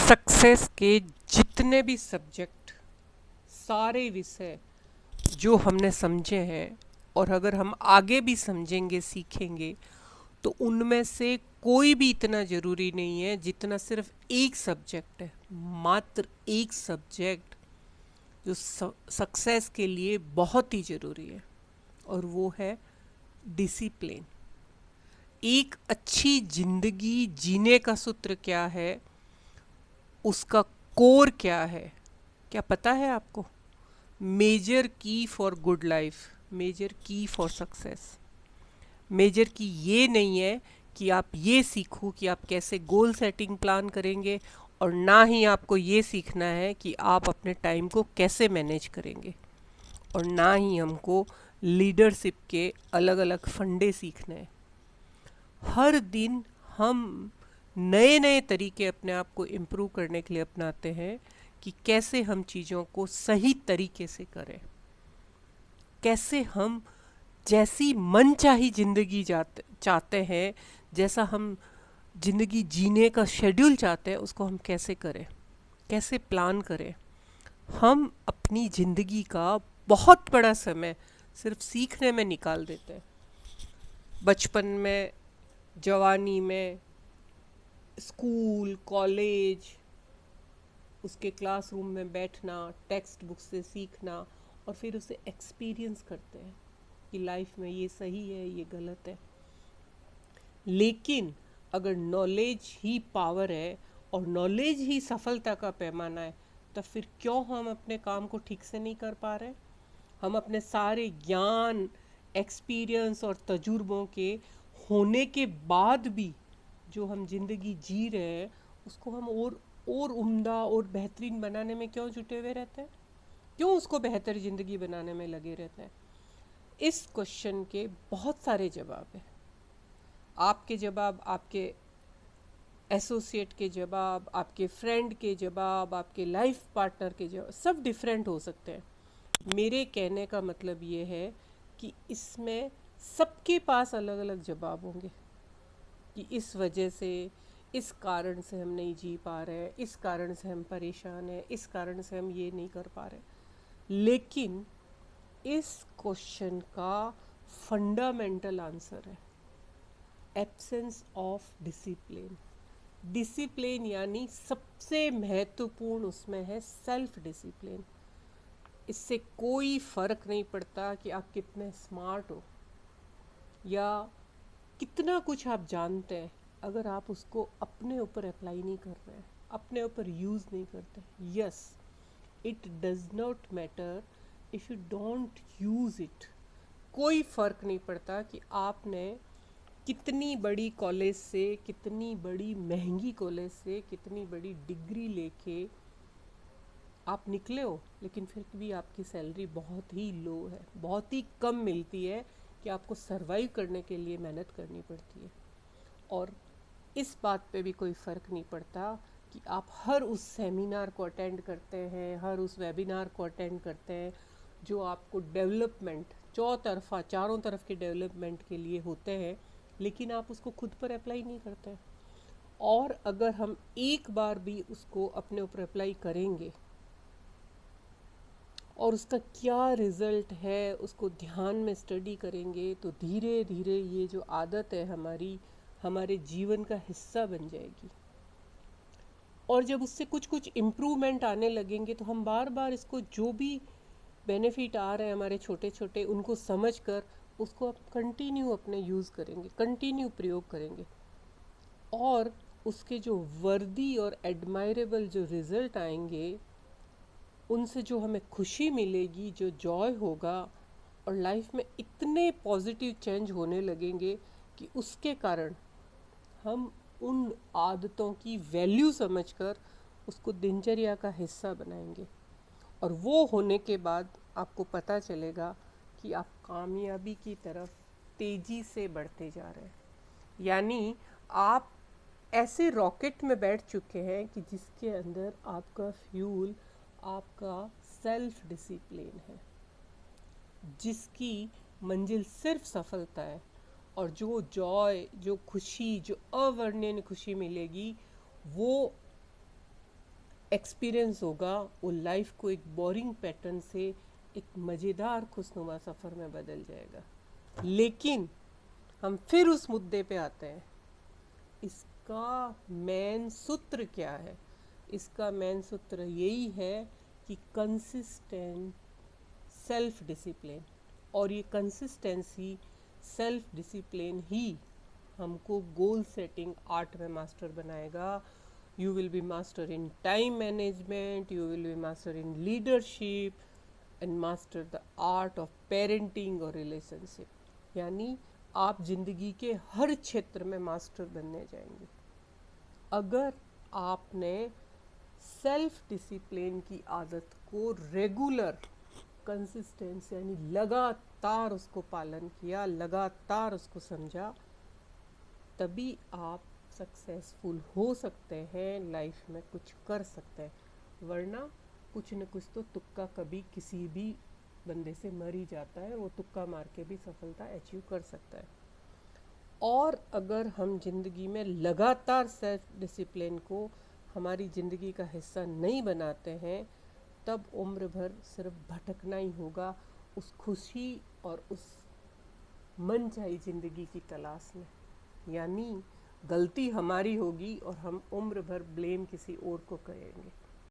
Success के जितने भी सब्जेक्ट, सारे विषय जो हमने समझे हैं और अगर हम आगे भी समझेंगे सीखेंगे तो उनमें से कोई भी इतना ज़रूरी नहीं है जितना सिर्फ एक सब्जेक्ट है। मात्र एक सब्जेक्ट जो सक्सेस के लिए बहुत ही ज़रूरी है और वो है डिसिप्लिन। एक अच्छी जिंदगी जीने का सूत्र क्या है, उसका कोर क्या है, क्या पता है आपको? मेजर की फॉर गुड लाइफ, मेजर की फॉर सक्सेस। मेजर की ये नहीं है कि आप ये सीखो कि आप कैसे गोल सेटिंग प्लान करेंगे, और ना ही आपको ये सीखना है कि आप अपने टाइम को कैसे मैनेज करेंगे, और ना ही हमको लीडरशिप के अलग अलग फंडे सीखने हैं। हर दिन हम नए नए तरीके अपने आप को इम्प्रूव करने के लिए अपनाते हैं कि कैसे हम चीज़ों को सही तरीके से करें, कैसे हम जैसी मन चाही ज़िंदगी चाहते हैं, जैसा हम ज़िंदगी जीने का शेड्यूल चाहते हैं, उसको हम कैसे करें, कैसे प्लान करें। हम अपनी ज़िंदगी का बहुत बड़ा समय सिर्फ सीखने में निकाल देते हैं। बचपन में, जवानी में, स्कूल, कॉलेज, उसके क्लासरूम में बैठना, टेक्स्ट बुक से सीखना और फिर उसे एक्सपीरियंस करते हैं कि लाइफ में ये सही है, ये गलत है। लेकिन अगर नॉलेज ही पावर है और नॉलेज ही सफलता का पैमाना है, तो फिर क्यों हम अपने काम को ठीक से नहीं कर पा रहे? हम अपने सारे ज्ञान, एक्सपीरियंस और तजुर्बों के होने के बाद भी जो हम जिंदगी जी रहे हैं उसको हम और उम्दा और बेहतरीन बनाने में क्यों जुटे हुए रहते हैं? क्यों उसको बेहतर ज़िंदगी बनाने में लगे रहते हैं? इस क्वेश्चन के बहुत सारे जवाब हैं। आपके जवाब, आपके एसोसिएट के जवाब, आपके फ्रेंड के जवाब, आपके लाइफ पार्टनर के जवाब, सब डिफरेंट हो सकते हैं। मेरे कहने का मतलब ये है कि इसमें सबके पास अलग अलग जवाब होंगे कि इस वजह से, इस कारण से हम नहीं जी पा रहे हैं, इस कारण से हम परेशान हैं, इस कारण से हम ये नहीं कर पा रहे। लेकिन इस क्वेश्चन का फंडामेंटल आंसर है एब्सेंस ऑफ डिसिप्लिन। डिसिप्लिन यानी सबसे महत्वपूर्ण उसमें है सेल्फ डिसिप्लिन। इससे कोई फ़र्क नहीं पड़ता कि आप कितने स्मार्ट हो या कितना कुछ आप जानते हैं, अगर आप उसको अपने ऊपर अप्लाई नहीं कर रहे हैं, अपने ऊपर यूज़ नहीं करते। Yes, it does not matter if you don't use it. कोई फ़र्क नहीं पड़ता कि आपने कितनी बड़ी कॉलेज से, कितनी बड़ी महंगी कॉलेज से, कितनी बड़ी डिग्री लेके आप निकले हो, लेकिन फिर भी आपकी सैलरी बहुत ही लो है, बहुत ही कम मिलती है कि आपको सरवाइव करने के लिए मेहनत करनी पड़ती है। और इस बात पे भी कोई फ़र्क नहीं पड़ता कि आप हर उस सेमिनार को अटेंड करते हैं, हर उस वेबिनार को अटेंड करते हैं जो आपको डेवलपमेंट, चौतरफा, चारों तरफ के डेवलपमेंट के लिए होते हैं, लेकिन आप उसको खुद पर अप्लाई नहीं करते हैं। और अगर हम एक बार भी उसको अपने ऊपर अप्लाई करेंगे और उसका क्या रिज़ल्ट है उसको ध्यान में स्टडी करेंगे, तो धीरे धीरे ये जो आदत है हमारी, हमारे जीवन का हिस्सा बन जाएगी। और जब उससे कुछ कुछ इम्प्रूवमेंट आने लगेंगे तो हम बार बार इसको, जो भी बेनिफिट आ रहे हैं हमारे छोटे छोटे, उनको समझ कर उसको आप कंटिन्यू अपने यूज़ करेंगे, कंटिन्यू प्रयोग करेंगे। और उसके जो वर्दी और एडमायरेबल जो रिज़ल्ट आएंगे, उनसे जो हमें खुशी मिलेगी, जो जॉय होगा, और लाइफ में इतने पॉजिटिव चेंज होने लगेंगे कि उसके कारण हम उन आदतों की वैल्यू समझकर उसको दिनचर्या का हिस्सा बनाएंगे। और वो होने के बाद आपको पता चलेगा कि आप कामयाबी की तरफ तेज़ी से बढ़ते जा रहे हैं। यानी आप ऐसे रॉकेट में बैठ चुके हैं कि जिसके अंदर आपका फ्यूल, आपका सेल्फ डिसिप्लिन है, जिसकी मंजिल सिर्फ सफलता है। और जो जॉय, जो खुशी, जो अवर्णनीय खुशी मिलेगी, वो एक्सपीरियंस होगा, वो लाइफ को एक बोरिंग पैटर्न से एक मज़ेदार खुशनुमा सफ़र में बदल जाएगा। लेकिन हम फिर उस मुद्दे पे आते हैं, इसका मेन सूत्र क्या है? इसका मेन सूत्र यही है कि कंसिस्टेंट सेल्फ डिसिप्लिन। और ये कंसिस्टेंसी, सेल्फ डिसिप्लिन ही हमको गोल सेटिंग आर्ट में मास्टर बनाएगा। You will be master in time management, you will be master in leadership and master the art of parenting और रिलेशनशिप। यानी आप जिंदगी के हर क्षेत्र में मास्टर बनने जाएंगे अगर आपने सेल्फ डिसिप्लिन की आदत को रेगुलर कंसिस्टेंस यानी लगातार उसको पालन किया, लगातार उसको समझा, तभी आप सक्सेसफुल हो सकते हैं, लाइफ में कुछ कर सकते हैं। वरना कुछ न कुछ तो तुक्का कभी किसी भी बंदे से मर ही जाता है, वो तुक्का मार के भी सफलता अचीव कर सकता है। और अगर हम जिंदगी में लगातार सेल्फ डिसिप्लिन को हमारी ज़िंदगी का हिस्सा नहीं बनाते हैं, तब उम्र भर सिर्फ भटकना ही होगा उस खुशी और उस मनचाही ज़िंदगी की तलाश में। यानी गलती हमारी होगी और हम उम्र भर ब्लेम किसी और को करेंगे।